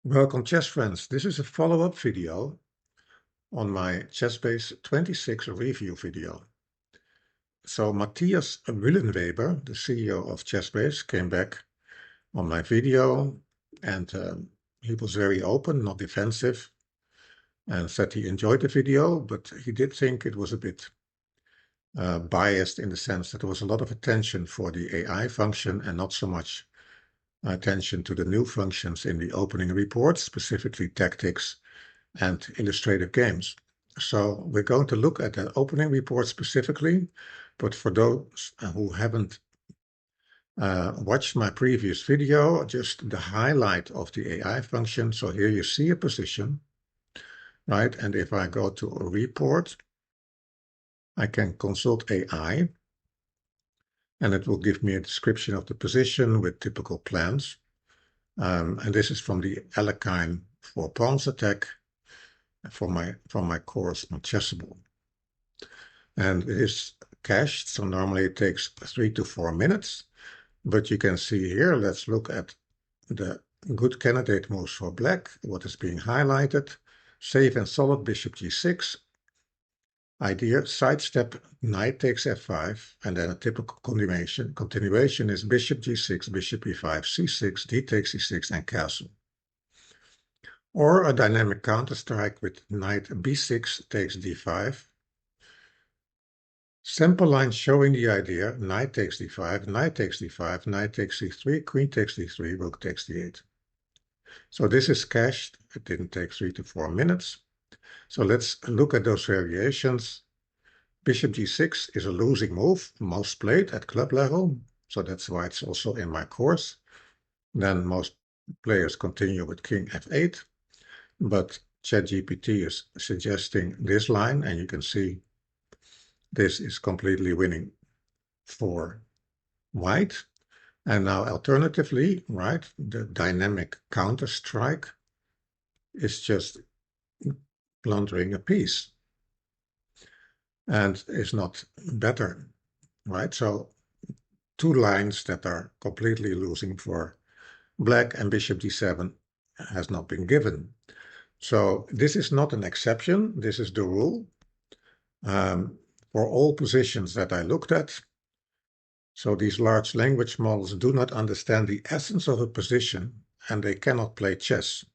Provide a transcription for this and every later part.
Welcome, chess friends. This is a follow-up video on my ChessBase 26 review video. So Matthias Wüllenweber, the CEO of ChessBase, came back on my video and he was very open, not defensive, and said he enjoyed the video, but he did think it was a bit biased in the sense that there was a lot of attention for the AI function and not so much attention to the new functions in the opening report, specifically tactics and Illustrative Games. So we're going to look at the opening report specifically, but for those who haven't watched my previous video, just the highlight of the AI function. So here you see a position, right? And if I go to a report, I can consult AI, and it will give me a description of the position with typical plans. And this is from the Alekhine 4 pawns attack from my course on Chessable. And it is cached, so normally it takes 3 to 4 minutes. But you can see here, let's look at the good candidate moves for black, what is being highlighted. Safe and solid bishop g6. Idea, sidestep, knight takes f5, and then a typical continuation is bishop g6, bishop e5, c6, d takes e6, and castle. Or a dynamic counter-strike with knight b6 takes d5. Simple line showing the idea, knight takes d5, knight takes d5, knight takes c3, queen takes d3, rook takes d8. So this is cached. It didn't take 3 to 4 minutes. So let's look at those variations. Bishop g6 is a losing move, most played at club level, so that's why it's also in my course. Then most players continue with king f8, but ChatGPT is suggesting this line, and you can see this is completely winning for white. And now alternatively, right, the dynamic counter-strike is just plundering a piece and is not better, right? So two lines that are completely losing for black, and bishop d7 has not been given. So this is not an exception. This is the rule for all positions that I looked at. So these large language models do not understand the essence of a position, and they cannot play chess.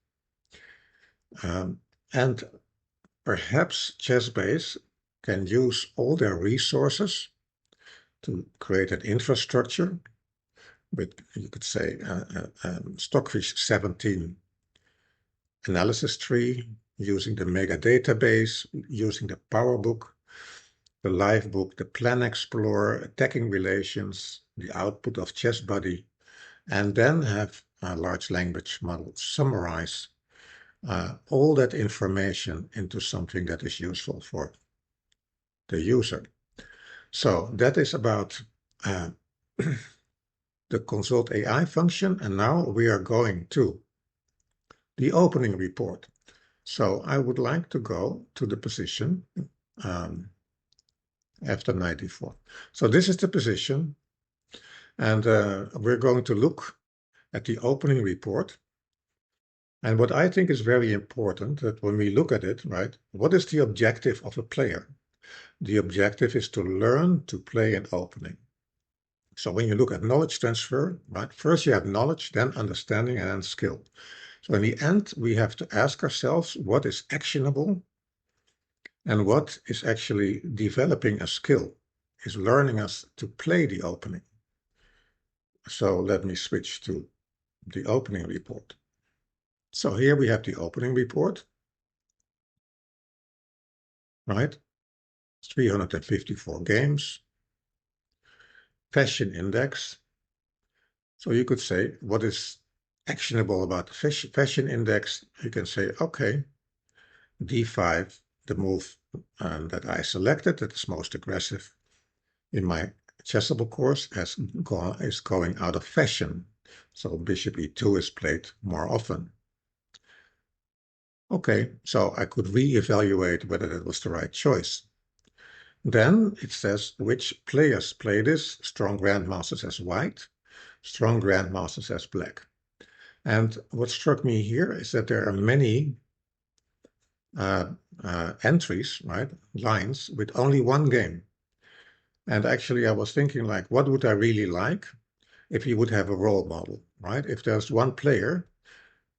And perhaps ChessBase can use all their resources to create an infrastructure with, you could say, Stockfish 17 analysis tree, using the mega database, using the PowerBook, the Livebook, the Plan Explorer, attacking relations, the output of ChessBuddy, and then have a large language model summarize all that information into something that is useful for the user. So that is about the consult AI function, and now we are going to the opening report. So I would like to go to the position after knight d4. So this is the position, and we're going to look at the opening report. And what I think is very important, that when we look at it, right, what is the objective of a player? The objective is to learn to play an opening. So when you look at knowledge transfer, right, first you have knowledge, then understanding, and then skill. So in the end, we have to ask ourselves what is actionable and what is actually developing a skill, is learning us to play the opening. So let me switch to the opening report. So here we have the opening report, right? 354 games. Fashion index. So you could say, what is actionable about the fashion index? You can say, okay, d5, the move that I selected, that is most aggressive in my Chessable course, is going out of fashion. So bishop e2 is played more often. Okay, so I could re-evaluate whether that was the right choice. Then it says which players play this. Strong grandmasters as white, strong grandmasters as black. And what struck me here is that there are many entries, right, lines with only one game. And actually I was thinking, like, what would I really like if you would have a role model, right? If there's one player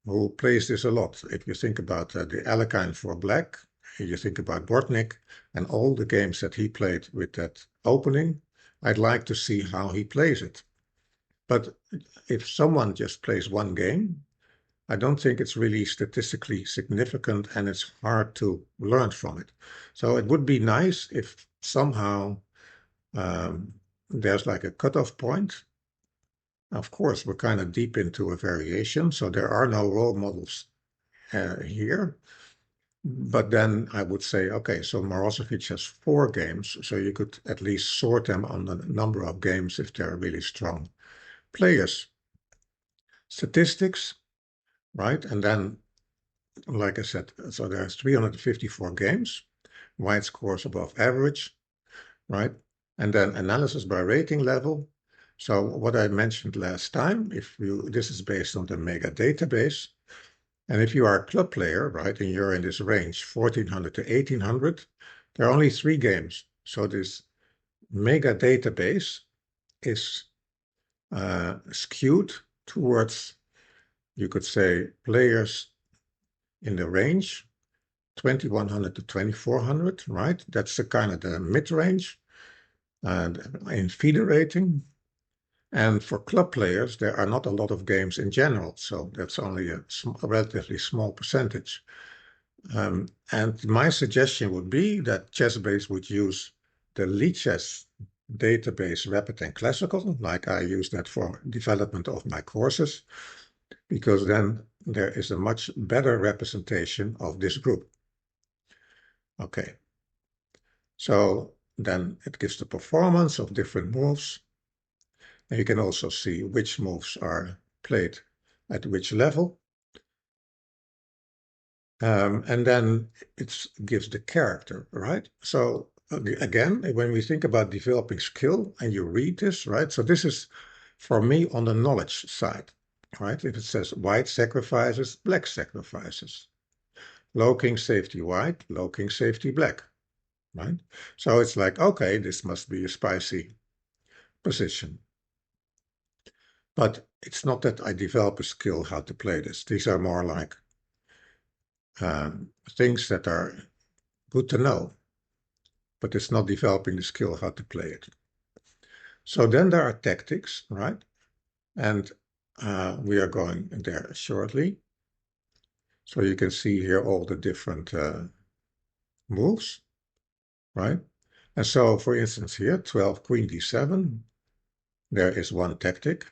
who plays this a lot. If you think about the Alekhine for black, you think about Bortnik and all the games that he played with that opening, I'd like to see how he plays it. But if someone just plays one game, I don't think it's really statistically significant and it's hard to learn from it. So it would be nice if somehow there's like a cutoff point. Of course, we're kind of deep into a variation, so there are no role models here. But then I would say, okay, so Marosevic has 4 games, so you could at least sort them on the number of games if they're really strong players. Statistics, right? And then, like I said, so there's 354 games, wide scores above average, right? And then analysis by rating level. So what I mentioned last time, this is based on the mega database. And if you are a club player, right, and you're in this range, 1400 to 1800, there are only 3 games. So this mega database is skewed towards, you could say, players in the range 2100 to 2400, right? That's the kind of the mid-range and in feeder rating. And for club players, there are not a lot of games in general, so that's only a relatively small percentage. And my suggestion would be that ChessBase would use the Lichess database Rapid and Classical, like I use that for development of my courses, because then there is a much better representation of this group. Okay, so then it gives the performance of different moves. And you can also see which moves are played at which level. And then it gives the character, right? So again, when we think about developing skill and you read this, right? So this is for me on the knowledge side, right? If it says white sacrifices, black sacrifices. Low king safety white, low king safety black, right? So it's like, okay, this must be a spicy position. But it's not that I develop a skill how to play this. These are more like things that are good to know, but it's not developing the skill how to play it. So then there are tactics, right? And we are going there shortly. So you can see here all the different moves, right? And so, for instance, here, 12 Queen D7, there is one tactic.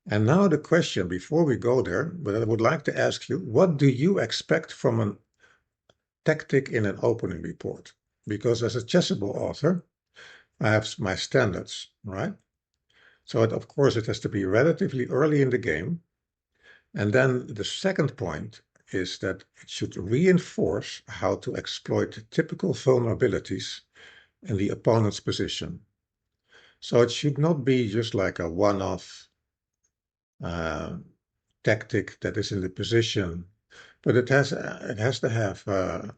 And now the question, before we go there, but I would like to ask you, what do you expect from a tactic in an opening report? Because as a Chessable author, I have my standards, right? So of course it has to be relatively early in the game. And then the second point is that it should reinforce how to exploit typical vulnerabilities in the opponent's position. So it should not be just like a one-off tactic that is in the position, but it has to have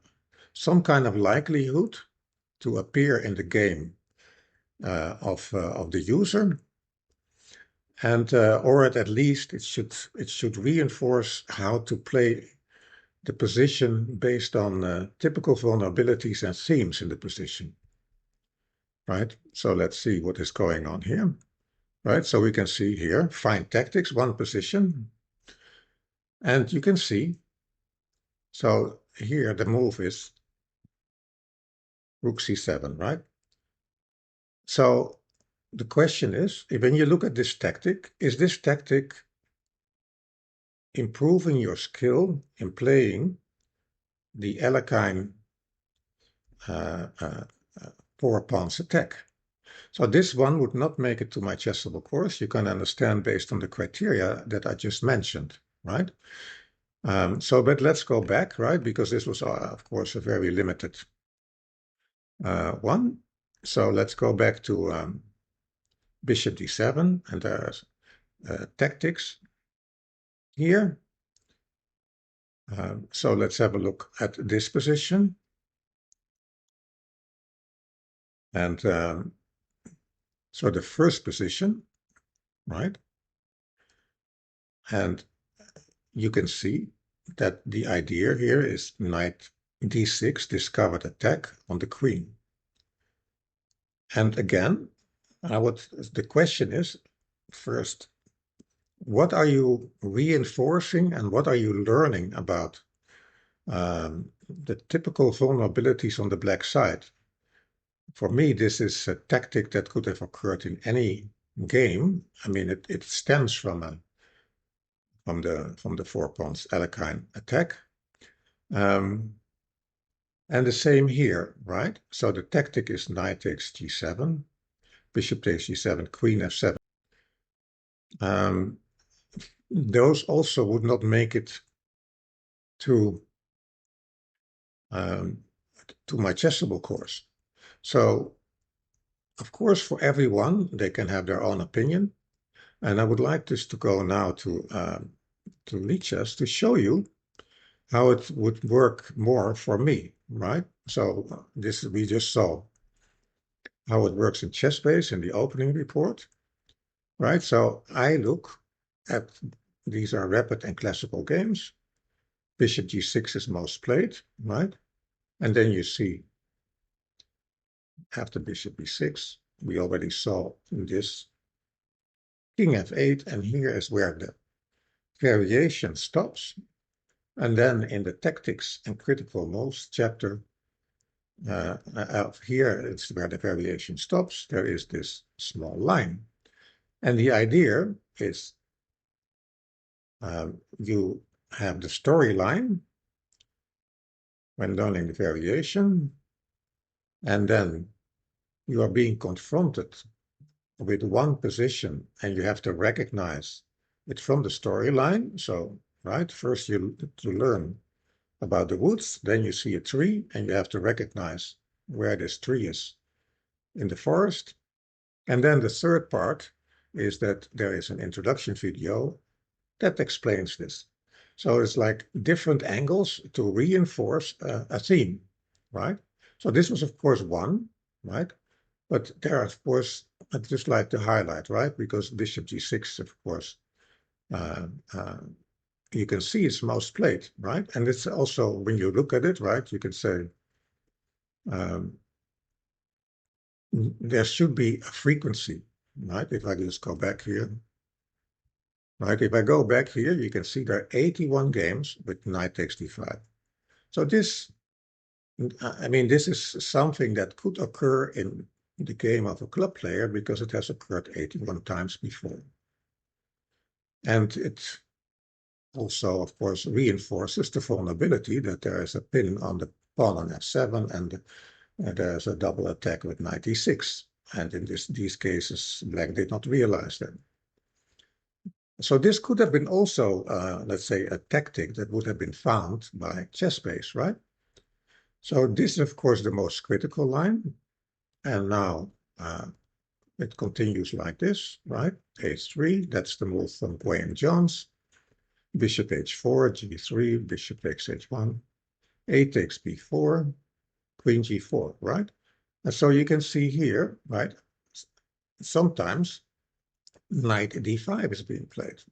some kind of likelihood to appear in the game of the user, and or at least it should reinforce how to play the position based on typical vulnerabilities and themes in the position. Right. So let's see what is going on here. Right. So we can see here, find tactics, one position, and you can see. So here the move is Rook C7, right? So the question is, when you look at this tactic, is this tactic improving your skill in playing the Alekhine 4-pawns attack? So this one would not make it to my Chessable course. You can understand based on the criteria that I just mentioned, right? But let's go back, right? Because this was, of course, a very limited one. So let's go back to Bishop D7, and there's tactics. here. So let's have a look at this position. And so the first position, right? And you can see that the idea here is knight d6, discovered attack on the queen. And again, the question is, first, what are you reinforcing and what are you learning about the typical vulnerabilities on the black side? For me, this is a tactic that could have occurred in any game. I mean, it stems from the four pawns Alekhine attack. And the same here, right? So the tactic is knight takes g7, bishop takes g7, queen f7. Those also would not make it to my chessable course. So, of course, for everyone, they can have their own opinion. And I would like this to go now to Lichess to show you how it would work more for me, right? So this we just saw how it works in ChessBase in the opening report, right? So I look at, these are rapid and classical games. Bishop g6 is most played, right? And then you see after bishop b6, we already saw in this king f8, and here is where the variation stops. And then in the tactics and critical moves chapter, here it's where the variation stops. There is this small line. And the idea is you have the storyline when learning the variation, and then you are being confronted with one position and you have to recognize it from the storyline. So, right, first you to learn about the woods, then you see a tree and you have to recognize where this tree is in the forest. And then the third part is that there is an introduction video that explains this. So it's like different angles to reinforce a theme, right? So this was, of course, one, right? But there are, of course, I'd just like to highlight, right? Because bishop g6, of course, you can see it's most played, right? And it's also, when you look at it, right, you can say there should be a frequency, right? If I just go back here, right? If I go back here, you can see there are 81 games with knight takes d5. So this, I mean, this is something that could occur in the game of a club player because it has occurred 81 times before. And it also, of course, reinforces the vulnerability that there is a pin on the pawn on f7 and there's a double attack with knight e6. And in these cases, black did not realize that. So this could have been also, let's say, a tactic that would have been found by ChessBase, right? So this is, of course, the most critical line. And now it continues like this, right? h3, that's the move from Graham Jones. Bishop h4, g3, bishop takes h1, a takes b4, queen g4, right? And so you can see here, right, sometimes knight d5 is being played.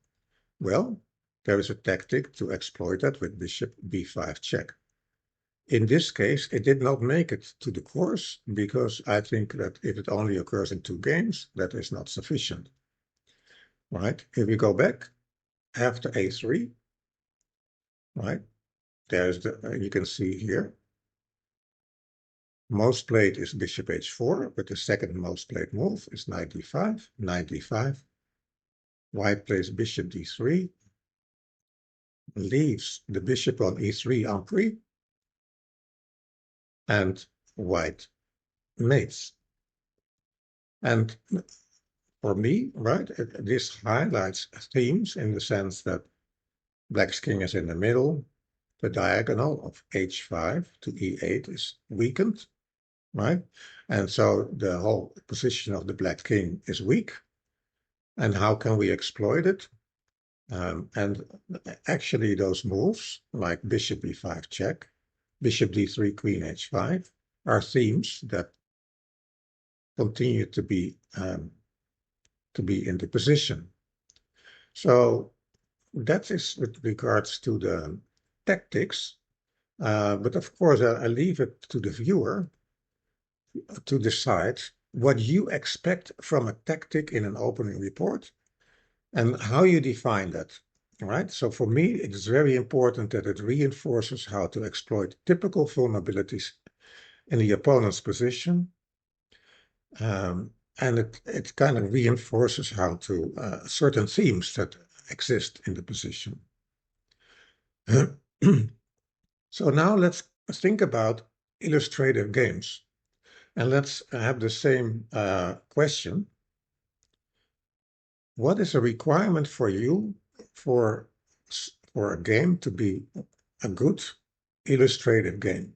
Well, there is a tactic to exploit that with bishop b5 check. In this case, it did not make it to the course because I think that if it only occurs in 2 games, that is not sufficient, right? If we go back after a3, right, there's the, you can see here, most played is bishop h4, but the second most played move is knight d5, knight d5. White plays bishop d3, leaves the bishop on e3 en prise, and white mates. And for me, right, this highlights themes in the sense that black's king is in the middle, the diagonal of h5 to e8 is weakened, right? And so the whole position of the black king is weak. And how can we exploit it? And actually those moves, like bishop e5 check, bishop d3, queen h5, are themes that continue to be in the position. So that is with regards to the tactics. But of course, I leave it to the viewer to decide what you expect from a tactic in an opening report and how you define that. Right? So for me, it is very important that it reinforces how to exploit typical vulnerabilities in the opponent's position. And it kind of reinforces how to certain themes that exist in the position. So now let's think about illustrative games. And let's have the same question. What is a requirement for you for a game to be a good illustrative game?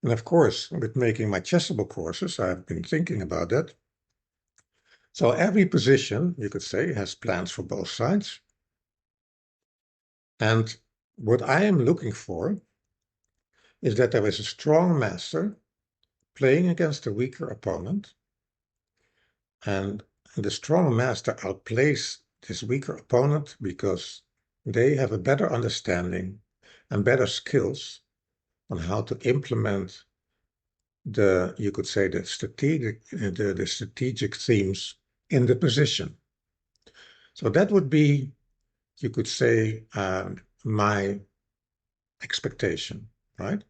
And of course, with making my Chessable courses, I've been thinking about that. So every position, you could say, has plans for both sides. And what I am looking for is that there is a strong master playing against a weaker opponent, and the strong master outplays this weaker opponent because they have a better understanding and better skills on how to implement you could say, the strategic themes in the position. So that would be, you could say, my expectation, right?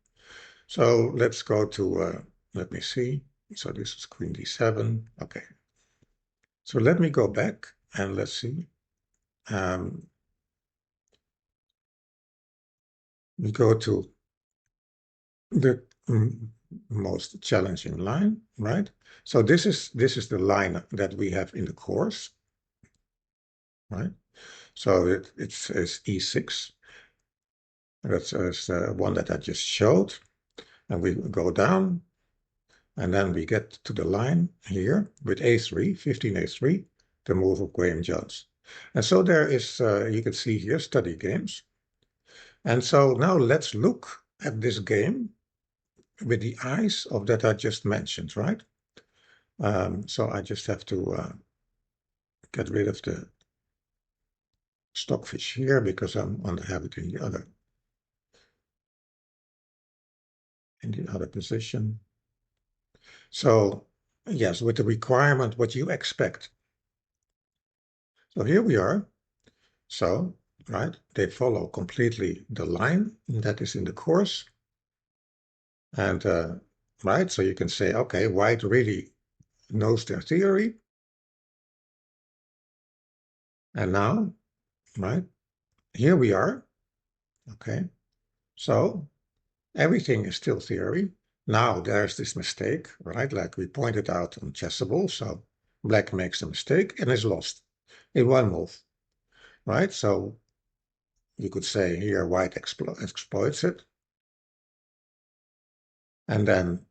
So let's go to, let me see. So this is queen d7. Okay. So let me go back and let's see. We go to the most challenging line, right? So this is the line that we have in the course, right? So it says e6. That's the one that I just showed. And we go down, and then we get to the line here with a3, 15a3, the move of Graham Jones. And so there is, you can see here, study games. And so now let's look at this game with the eyes of that I just mentioned, right? So I just have to get rid of the stockfish here because I want to have it in the other position. So yes, with the requirement, what you expect. So here we are. So, right, they follow completely the line that is in the course. And, right, so you can say, okay, white really knows their theory. And now, right, here we are. Okay, so everything is still theory. Now there's this mistake, right, like we pointed out on Chessable. So black makes a mistake and is lost in one move, right? So you could say here white exploits it. And then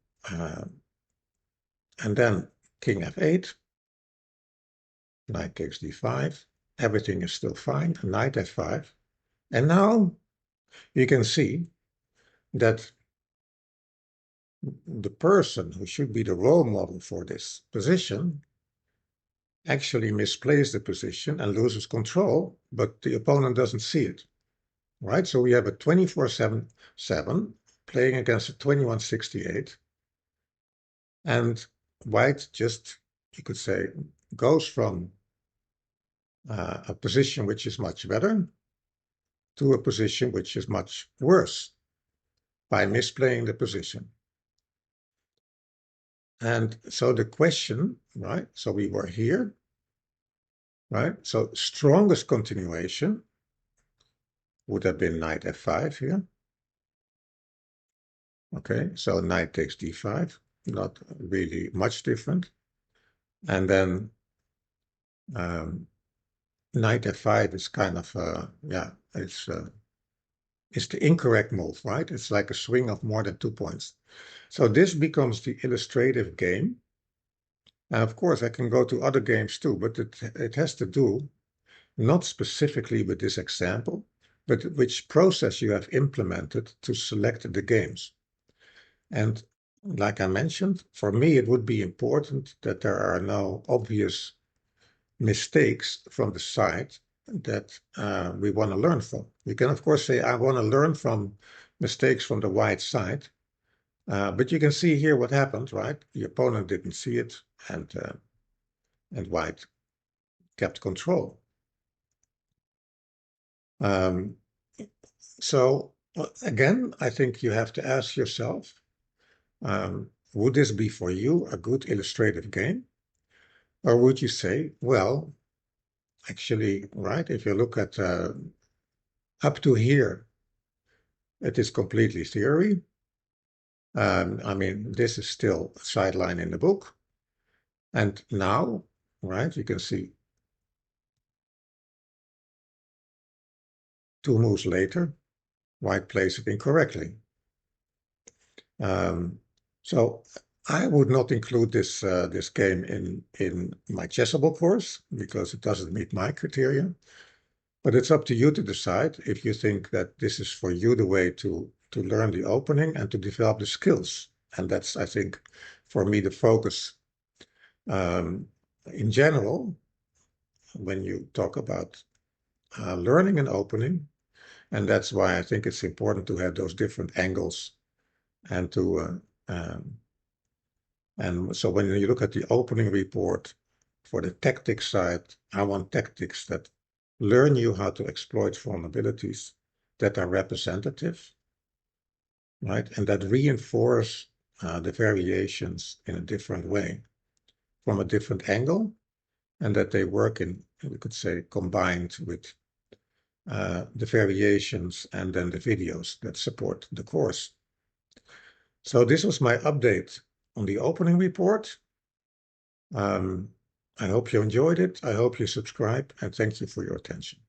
king f8, knight takes d5, everything is still fine, knight f5. And now you can see that the person who should be the role model for this position actually misplays the position and loses control, but the opponent doesn't see it, right? So we have a 24-7 playing against a 21-68, and white just, you could say, goes from a position which is much better to a position which is much worse by misplaying the position. And so the question, right, so we were here, right? So strongest continuation would have been knight f5 here. Okay, so knight takes d5, not really much different. And then knight f5 is kind of, yeah, it's the incorrect move, right? It's like a swing of more than 2 points. So this becomes the illustrative game. And of course, I can go to other games too, but it has to do not specifically with this example, but which process you have implemented to select the games. And like I mentioned, for me, it would be important that there are no obvious mistakes from the site that we want to learn from. You can, of course, say, I want to learn from mistakes from the white side, but you can see here what happened, right? The opponent didn't see it, and white kept control. So again, I think you have to ask yourself, would this be for you a good illustrative game? Or would you say, well, actually, right, if you look at up to here, it is completely theory. I mean, this is still a sideline in the book. And now, right, you can see 2 moves later, white plays it incorrectly. So I would not include this this game in my chessable course because it doesn't meet my criteria. But it's up to you to decide if you think that this is for you the way to learn the opening and to develop the skills. And that's, I think, for me, the focus. In general, when you talk about learning an opening, and that's why I think it's important to have those different angles and to and so when you look at the opening report for the tactics side, I want tactics that learn you how to exploit vulnerabilities that are representative, right? And that reinforce the variations in a different way, from a different angle, and that they work in, we could say, combined with the variations and then the videos that support the course. So this was my update on the opening report. I hope you enjoyed it. I hope you subscribe, and thank you for your attention.